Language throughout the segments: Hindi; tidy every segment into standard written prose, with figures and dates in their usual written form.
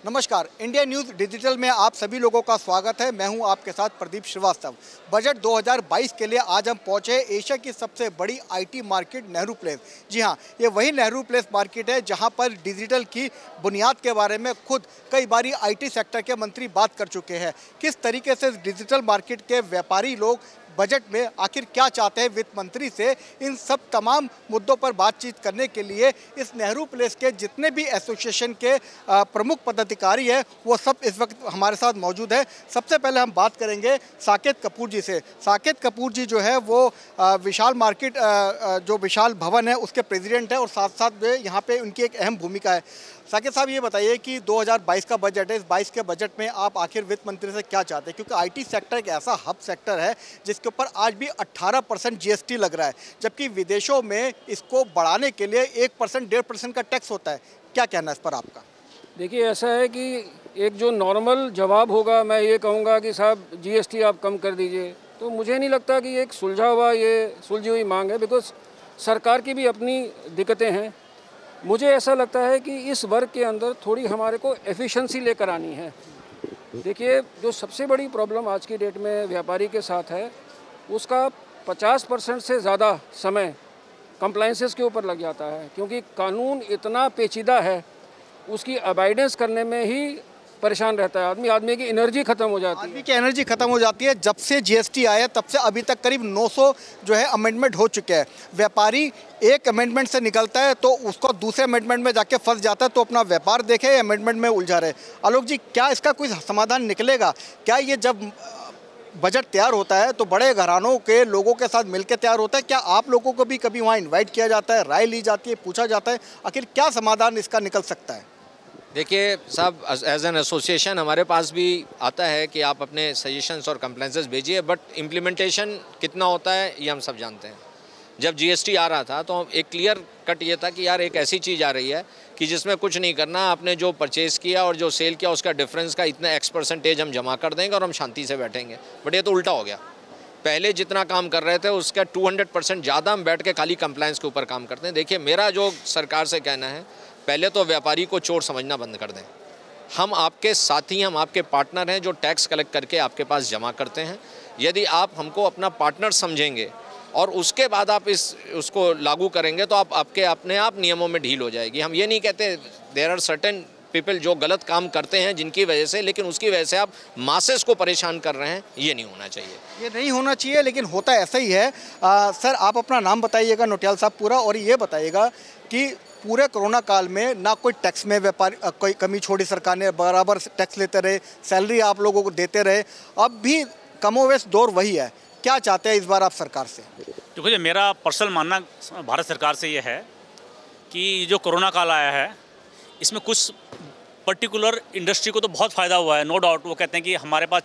नमस्कार, इंडिया न्यूज़ डिजिटल में आप सभी लोगों का स्वागत है। मैं हूं आपके साथ प्रदीप श्रीवास्तव। बजट 2022 के लिए आज हम पहुंचे एशिया की सबसे बड़ी आईटी मार्केट नेहरू प्लेस। जी हां, ये वही नेहरू प्लेस मार्केट है जहां पर डिजिटल की बुनियाद के बारे में खुद कई बारी आईटी सेक्टर के मंत्री बात कर चुके हैं। किस तरीके से डिजिटल मार्केट के व्यापारी लोग बजट में आखिर क्या चाहते हैं वित्त मंत्री से, इन सब तमाम मुद्दों पर बातचीत करने के लिए इस नेहरू प्लेस के जितने भी एसोसिएशन के प्रमुख पदाधिकारी हैं वो सब इस वक्त हमारे साथ मौजूद है। सबसे पहले हम बात करेंगे साकेत कपूर जी से। साकेत कपूर जी जो है वो विशाल मार्केट जो विशाल भवन है उसके प्रेसिडेंट है और साथ साथ में यहाँ पे उनकी एक अहम भूमिका है। साकेत साहब, ये बताइए कि 2022 का बजट है, इस 22 के बजट में आप आखिर वित्त मंत्री से क्या चाहते हैं, क्योंकि आईटी सेक्टर एक ऐसा हब सेक्टर है जिसके ऊपर आज भी 18% जीएसटी लग रहा है, जबकि विदेशों में इसको बढ़ाने के लिए 1% 1.5% का टैक्स होता है। क्या कहना है इस पर आपका? देखिए, ऐसा है कि एक जो नॉर्मल जवाब होगा, मैं ये कहूँगा कि साहब जीएसटी आप कम कर दीजिए, तो मुझे नहीं लगता कि एक सुलझी हुई मांग है, बिकॉज सरकार की भी अपनी दिक्कतें हैं। मुझे ऐसा लगता है कि इस वर्ग के अंदर थोड़ी हमारे को एफिशिएंसी लेकर आनी है। देखिए, जो सबसे बड़ी प्रॉब्लम आज की डेट में व्यापारी के साथ है, उसका 50% से ज़्यादा समय कंप्लायंसेस के ऊपर लग जाता है, क्योंकि कानून इतना पेचीदा है, उसकी अबाइडेंस करने में ही परेशान रहता है आदमी की एनर्जी खत्म हो जाती है। आदमी की एनर्जी खत्म हो जाती है। जब से जीएसटी आया तब से अभी तक करीब 900 जो है अमेंडमेंट हो चुके हैं। व्यापारी एक अमेंडमेंट से निकलता है तो उसको दूसरे अमेंडमेंट में जाके फंस जाता है, तो अपना व्यापार देखे अमेंडमेंट में उलझा रहे। आलोक जी, क्या इसका कोई समाधान निकलेगा? क्या ये जब बजट तैयार होता है तो बड़े घरानों के लोगों के साथ मिलकर तैयार होता है? क्या आप लोगों को भी कभी वहाँ इन्वाइट किया जाता है, राय ली जाती है, पूछा जाता है, आखिर क्या समाधान इसका निकल सकता है? देखिए साहब, एज एन एसोसिएशन हमारे पास भी आता है कि आप अपने सजेशंस और कंप्लेंसेस भेजिए, बट इम्प्लीमेंटेशन कितना होता है ये हम सब जानते हैं। जब जीएसटी आ रहा था तो एक क्लियर कट ये था कि यार एक ऐसी चीज़ आ रही है कि जिसमें कुछ नहीं करना, आपने जो परचेज़ किया और जो सेल किया उसका डिफरेंस का इतना X% हम जमा कर देंगे और हम शांति से बैठेंगे। बट ये तो उल्टा हो गया। पहले जितना काम कर रहे थे उसका 200% ज़्यादा हम बैठ के खाली कंप्लायंस के ऊपर काम करते हैं। देखिए, मेरा जो सरकार से कहना है, पहले तो व्यापारी को चोर समझना बंद कर दें। हम आपके साथी, हम आपके पार्टनर हैं जो टैक्स कलेक्ट करके आपके पास जमा करते हैं। यदि आप हमको अपना पार्टनर समझेंगे और उसके बाद आप उसको लागू करेंगे तो आप आपके अपने आप नियमों में ढील हो जाएगी। हम ये नहीं कहते, देयर आर सर्टेन पीपल जो गलत काम करते हैं जिनकी वजह से, लेकिन उसकी वजह से आप मासेस को परेशान कर रहे हैं, ये नहीं होना चाहिए। ये नहीं होना चाहिए, लेकिन होता ऐसा ही है। सर, आप अपना नाम बताइएगा, नोटियाल साहब पूरा, और ये बताइएगा कि पूरे कोरोना काल में ना कोई टैक्स में व्यापारी कोई कमी छोड़ी सरकार ने, बराबर टैक्स लेते रहे, सैलरी आप लोगों को देते रहे, अब भी कमोवेश दौर वही है। क्या चाहते हैं इस बार आप सरकार से? देखो जी, मेरा पर्सनल मानना भारत सरकार से ये है कि जो कोरोना काल आया है इसमें कुछ पर्टिकुलर इंडस्ट्री को तो बहुत फ़ायदा हुआ है, नो डाउट। वो कहते हैं कि हमारे पास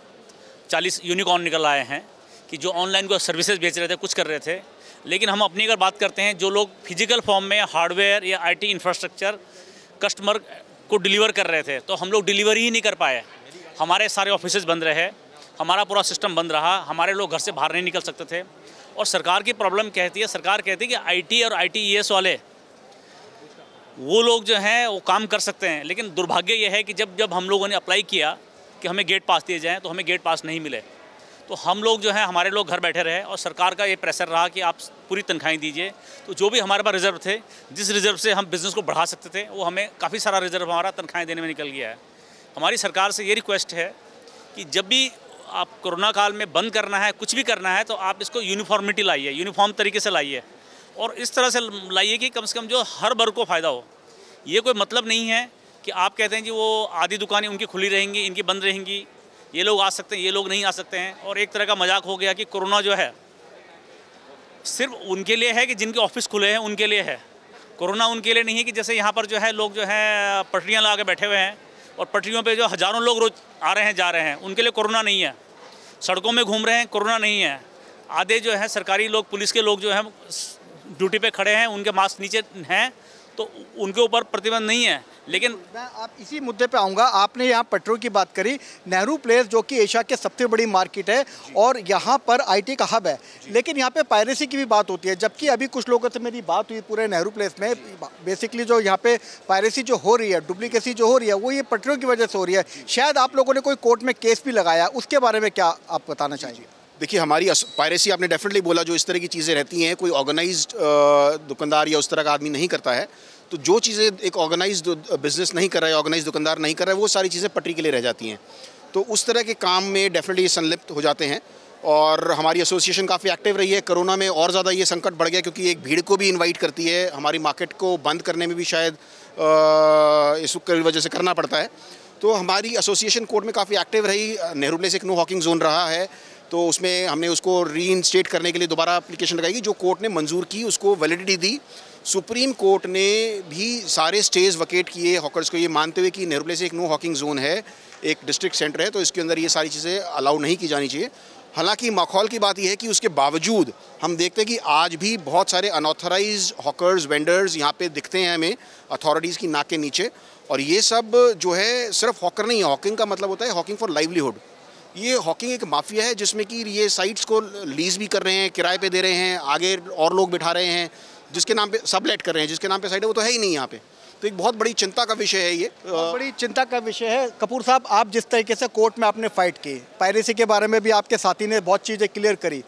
40 यूनिकॉर्न निकल आए हैं कि जो ऑनलाइन को सर्विसेज बेच रहे थे, कुछ कर रहे थे। लेकिन हम अपनी अगर बात करते हैं, जो लोग फिजिकल फॉर्म में हार्डवेयर या आईटी इंफ्रास्ट्रक्चर कस्टमर को डिलीवर कर रहे थे, तो हम लोग डिलीवरी ही नहीं कर पाए। हमारे सारे ऑफिसेज बंद रहे, हमारा पूरा सिस्टम बंद रहा, हमारे लोग घर से बाहर नहीं निकल सकते थे। और सरकार की प्रॉब्लम कहती है, सरकार कहती है कि आईटी और ITES वाले वो लोग जो हैं वो काम कर सकते हैं। लेकिन दुर्भाग्य ये है कि जब हम लोगों ने अप्लाई किया कि हमें गेट पास दिए जाएँ, तो हमें गेट पास नहीं मिले। तो हम लोग जो हैं, हमारे लोग घर बैठे रहे और सरकार का ये प्रेशर रहा कि आप पूरी तनख्वाहें दीजिए। तो जो भी हमारे पास रिजर्व थे, जिस रिजर्व से हम बिज़नेस को बढ़ा सकते थे, वो हमें काफ़ी सारा रिजर्व हमारा तनख्वाहें देने में निकल गया है। हमारी सरकार से ये रिक्वेस्ट है कि जब भी आप कोरोना काल में बंद करना है, कुछ भी करना है, तो आप इसको यूनिफॉर्मिटी लाइए, यूनिफॉर्म तरीके से लाइए और इस तरह से लाइए कि कम से कम जो हर वर्ग को फ़ायदा हो। ये कोई मतलब नहीं है कि आप कहते हैं कि वो आधी दुकानें उनकी खुली रहेंगी, इनकी बंद रहेंगी, ये लोग आ सकते हैं, ये लोग नहीं आ सकते हैं। और एक तरह का मजाक हो गया कि कोरोना जो है सिर्फ उनके लिए है कि जिनके ऑफिस खुले हैं उनके लिए है। कोरोना उनके लिए नहीं है कि जैसे यहाँ पर जो है लोग जो है पटरियाँ लगा के बैठे हुए हैं और पटरियों पे जो हज़ारों लोग रोज आ रहे हैं जा रहे हैं, उनके लिए कोरोना नहीं है। सड़कों में घूम रहे हैं, कोरोना नहीं है। आधे जो है सरकारी लोग, पुलिस के लोग जो हैं ड्यूटी पे खड़े हैं, उनके मास्क नीचे हैं, तो उनके ऊपर प्रतिबंध नहीं है। लेकिन मैं आप इसी मुद्दे पे आऊँगा। आपने यहाँ पेट्रोल की बात करी, नेहरू प्लेस जो कि एशिया की सबसे बड़ी मार्केट है और यहाँ पर आईटी का हब है, लेकिन यहाँ पे पायरेसी की भी बात होती है। जबकि अभी कुछ लोगों से मेरी बात हुई पूरे नेहरू प्लेस में, बेसिकली जो यहाँ पे पायरेसी जो हो रही है, डुप्लीकेसी जो हो रही है, वो ये पेट्रोल की वजह से हो रही है। शायद आप लोगों ने कोई कोर्ट में केस भी लगाया, उसके बारे में क्या आप बताना चाहेंगे? देखिए, हमारी पायरेसी आपने डेफिनेटली बोला, जो इस तरह की चीज़ें रहती हैं कोई ऑर्गेनाइज्ड दुकानदार या उस तरह का आदमी नहीं करता है। तो जो चीज़ें एक ऑर्गेनाइज्ड बिजनेस नहीं कर रहा है, ऑर्गेनाइज्ड दुकानदार नहीं कर रहा है, वो सारी चीज़ें पटरी के लिए रह जाती हैं। तो उस तरह के काम में डेफिनेटली संलिप्त हो जाते हैं और हमारी एसोसिएशन काफ़ी एक्टिव रही है। कोरोना में और ज़्यादा ये संकट बढ़ गया क्योंकि एक भीड़ को भी इन्वाइट करती है, हमारी मार्केट को बंद करने में भी शायद इसकी वजह से करना पड़ता है। तो हमारी एसोसिएशन कोर्ट में काफ़ी एक्टिव रही। नेहरू प्लेस एक नो हॉकिंग जोन रहा है, तो उसमें हमने उसको रीइंस्टेट करने के लिए दोबारा एप्लीकेशन लगाई, जो कोर्ट ने मंजूर की, उसको वैलिडिटी दी। सुप्रीम कोर्ट ने भी सारे स्टेज वकेट किए हॉकर्स को, ये मानते हुए कि नेहरू प्लेस एक नो हॉकिंग जोन है, एक डिस्ट्रिक्ट सेंटर है, तो इसके अंदर ये सारी चीज़ें अलाउ नहीं की जानी चाहिए। हालांकि माखौल की बात यह है कि उसके बावजूद हम देखते हैं कि आज भी बहुत सारे अनऑथराइज्ड हॉकर्स, वेंडर्स यहाँ पे दिखते हैं हमें अथॉरिटीज़ की नाक के नीचे। और ये सब जो है सिर्फ हॉकर नहीं है, हॉकिंग का मतलब होता है हॉकिंग फॉर लाइवलीहुड। ये हॉकिंग एक माफिया है जिसमें कि ये साइट्स को लीज भी कर रहे हैं, किराए पे दे रहे हैं, आगे और लोग बिठा रहे हैं, जिसके नाम पे सबलेट कर रहे हैं, जिसके नाम पे साइट है वो तो है ही नहीं यहाँ पे। तो एक बहुत बड़ी चिंता का विषय है ये, बड़ी चिंता का विषय है। कपूर साहब, आप जिस तरीके से कोर्ट में आपने फाइट की, पायरेसी के बारे में भी आपके साथी ने बहुत चीज़ें क्लियर करी।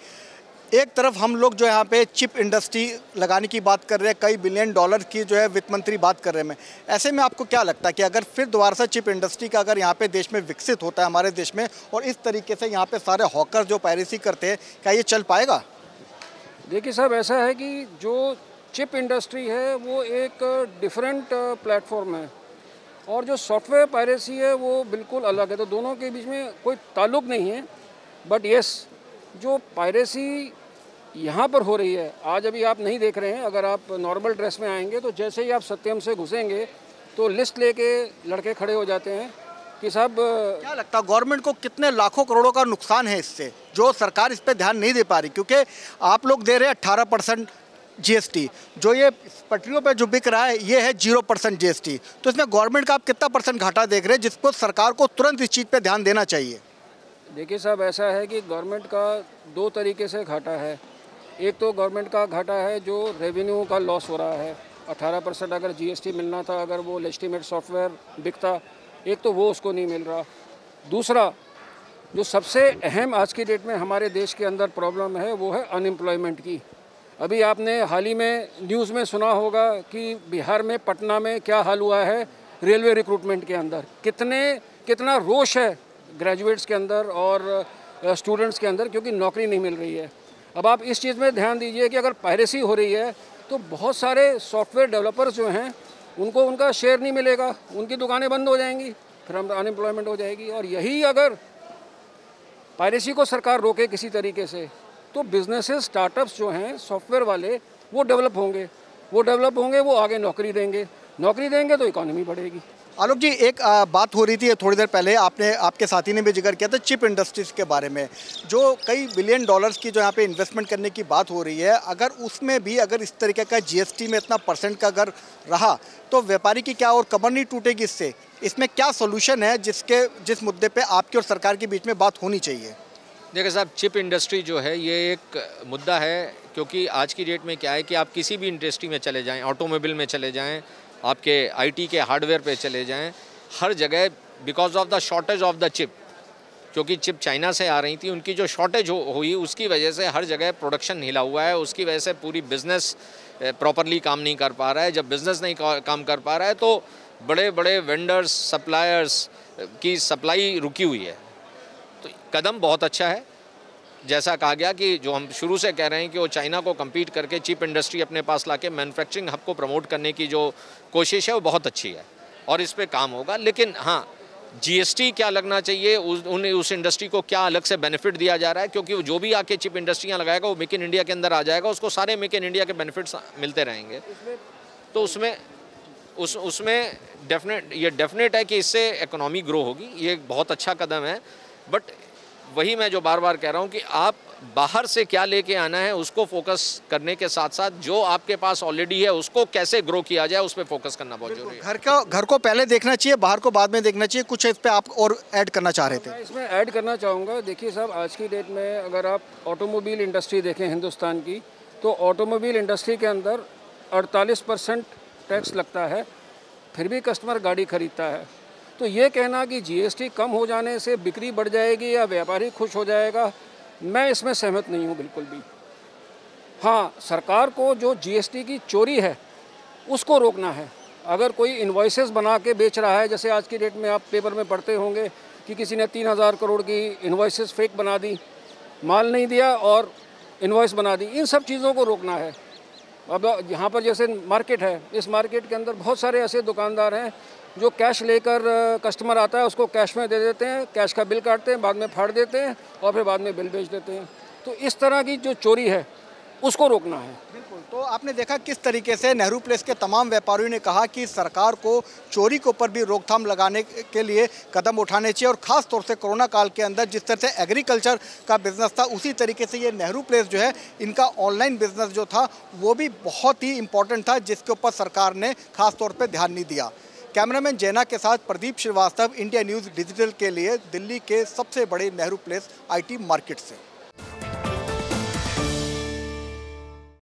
एक तरफ हम लोग जो यहाँ पे चिप इंडस्ट्री लगाने की बात कर रहे हैं, कई बिलियन डॉलर की जो है वित्त मंत्री बात कर रहे हैं। ऐसे में आपको क्या लगता है कि अगर फिर दोबारा से चिप इंडस्ट्री का अगर यहाँ पे देश में विकसित होता है हमारे देश में, और इस तरीके से यहाँ पे सारे हॉकर जो पायरेसी करते हैं, क्या ये चल पाएगा? देखिए साहब, ऐसा है कि जो चिप इंडस्ट्री है वो एक डिफरेंट प्लेटफॉर्म है और जो सॉफ्टवेयर पायरेसी है वो बिल्कुल अलग है। तो दोनों के बीच में कोई ताल्लुक नहीं है। बट येस, जो पायरेसी यहाँ पर हो रही है, आज अभी आप नहीं देख रहे हैं, अगर आप नॉर्मल ड्रेस में आएंगे तो जैसे ही आप सत्यम से घुसेंगे तो लिस्ट लेके लड़के खड़े हो जाते हैं कि साहब। क्या लगता है गवर्नमेंट को कितने लाखों करोड़ों का नुकसान है इससे, जो सरकार इस पर ध्यान नहीं दे पा रही? क्योंकि आप लोग दे रहे हैं 18% जीएसटी, जो ये पटरियों पे जो बिक रहा है ये है 0% जीएसटी। तो इसमें गवर्नमेंट का आप कितना % घाटा देख रहे हैं, जिसको सरकार को तुरंत इस चीज़ पे ध्यान देना चाहिए? देखिए साहब, ऐसा है कि गवर्नमेंट का दो तरीके से घाटा है। एक तो गवर्नमेंट का घाटा है जो रेवेन्यू का लॉस हो रहा है। 18% अगर जीएसटी मिलना था, अगर वो लेजिटिमेट सॉफ्टवेयर बिकता, एक तो वो उसको नहीं मिल रहा। दूसरा, जो सबसे अहम आज की डेट में हमारे देश के अंदर प्रॉब्लम है वो है अनएम्प्लॉयमेंट की। अभी आपने हाल ही में न्यूज़ में सुना होगा कि बिहार में पटना में क्या हाल हुआ है रेलवे रिक्रूटमेंट के अंदर। कितना रोष है ग्रेजुएट्स के अंदर और स्टूडेंट्स के अंदर, क्योंकि नौकरी नहीं मिल रही है। अब आप इस चीज़ में ध्यान दीजिए कि अगर पायरेसी हो रही है तो बहुत सारे सॉफ्टवेयर डेवलपर्स जो हैं उनको उनका शेयर नहीं मिलेगा, उनकी दुकानें बंद हो जाएंगी, फिर हम अनएम्प्लॉयमेंट हो जाएगी। और यही अगर पायरेसी को सरकार रोके किसी तरीके से तो बिजनेसेस, स्टार्टअप्स जो हैं सॉफ्टवेयर वाले, वो डेवलप होंगे, वो आगे नौकरी देंगे तो इकोनॉमी बढ़ेगी। आलोक जी, एक बात हो रही थी थोड़ी देर पहले, आपके साथी ने भी जिक्र किया था चिप इंडस्ट्रीज़ के बारे में, जो कई बिलियन डॉलर्स की जो यहाँ पे इन्वेस्टमेंट करने की बात हो रही है। अगर उसमें भी अगर इस तरीके का जीएसटी में इतना % का अगर रहा तो व्यापारी की क्या और कमर नहीं टूटेगी इससे? इसमें क्या सोल्यूशन है जिस मुद्दे पर आपकी और सरकार के बीच में बात होनी चाहिए? देखिए साहब, चिप इंडस्ट्री जो है ये एक मुद्दा है, क्योंकि आज की डेट में क्या है कि आप किसी भी इंडस्ट्री में चले जाएं, ऑटोमोबाइल में चले जाएं, आपके आईटी के हार्डवेयर पे चले जाएं, हर जगह because of the shortage of the chip, क्योंकि चिप चाइना से आ रही थी, उनकी जो शॉर्टेज हुई उसकी वजह से हर जगह प्रोडक्शन हिला हुआ है। उसकी वजह से पूरी बिज़नेस प्रॉपरली काम नहीं कर पा रहा है। जब बिज़नेस नहीं काम कर पा रहा है तो बड़े बड़े वेंडर्स, सप्लायर्स की सप्लाई रुकी हुई है। तो कदम बहुत अच्छा है, जैसा कहा गया कि जो हम शुरू से कह रहे हैं कि वो चाइना को कम्पीट करके चिप इंडस्ट्री अपने पास लाके मैन्युफैक्चरिंग हब को प्रमोट करने की जो कोशिश है वो बहुत अच्छी है और इस पे काम होगा। लेकिन हाँ, जीएसटी क्या लगना चाहिए, उस इंडस्ट्री को क्या अलग से बेनिफिट दिया जा रहा है, क्योंकि वो जो भी आके चिप इंडस्ट्रियाँ लगाएगा वो मेक इन इंडिया के अंदर आ जाएगा, उसको सारे मेक इन इंडिया के बेनिफिट्स मिलते रहेंगे। तो उसमें डेफिनेट है कि इससे इकोनॉमी ग्रो होगी। ये एक बहुत अच्छा कदम है। बट वही मैं जो बार बार कह रहा हूँ कि आप बाहर से क्या लेके आना है उसको फोकस करने के साथ साथ जो आपके पास ऑलरेडी है उसको कैसे ग्रो किया जाए उस पर फोकस करना बहुत जरूरी है। घर को पहले देखना चाहिए, बाहर को बाद में देखना चाहिए। कुछ इस पे आप और ऐड करना चाह रहे थे? मैं इसमें ऐड करना चाहूँगा, देखिए साहब, आज की डेट में अगर आप ऑटोमोबाइल इंडस्ट्री देखें हिंदुस्तान की, तो ऑटोमोबाइल इंडस्ट्री के अंदर 48% टैक्स लगता है, फिर भी कस्टमर गाड़ी खरीदता है। तो ये कहना कि जीएसटी कम हो जाने से बिक्री बढ़ जाएगी या व्यापारी खुश हो जाएगा, मैं इसमें सहमत नहीं हूँ बिल्कुल भी। हाँ, सरकार को जो जीएसटी की चोरी है उसको रोकना है। अगर कोई इन्वॉइसेस बना के बेच रहा है, जैसे आज की डेट में आप पेपर में पढ़ते होंगे कि किसी ने 3000 करोड़ की इन्वॉइसेस फेक बना दी, माल नहीं दिया और इन्वॉइस बना दी, इन सब चीज़ों को रोकना है। अब यहाँ पर जैसे मार्केट है, इस मार्केट के अंदर बहुत सारे ऐसे दुकानदार हैं जो कैश लेकर कस्टमर आता है उसको कैश में दे देते हैं, कैश का बिल काटते हैं, बाद में फाड़ देते हैं और फिर बाद में बिल बेच देते हैं। तो इस तरह की जो चोरी है उसको रोकना है। बिल्कुल। तो आपने देखा किस तरीके से नेहरू प्लेस के तमाम व्यापारियों ने कहा कि सरकार को चोरी के ऊपर भी रोकथाम लगाने के लिए कदम उठाने चाहिए, और ख़ास तौर से कोरोना काल के अंदर जिस तरह से एग्रीकल्चर का बिजनेस था, उसी तरीके से ये नेहरू प्लेस जो है, इनका ऑनलाइन बिजनेस जो था वो भी बहुत ही इंपॉर्टेंट था, जिसके ऊपर सरकार ने खास तौर पर ध्यान नहीं दिया। कैमरामैन जैना के साथ Pradeep Srivastava, India News digital के लिए दिल्ली के सबसे बड़े नेहरू प्लेस IT मार्केट से।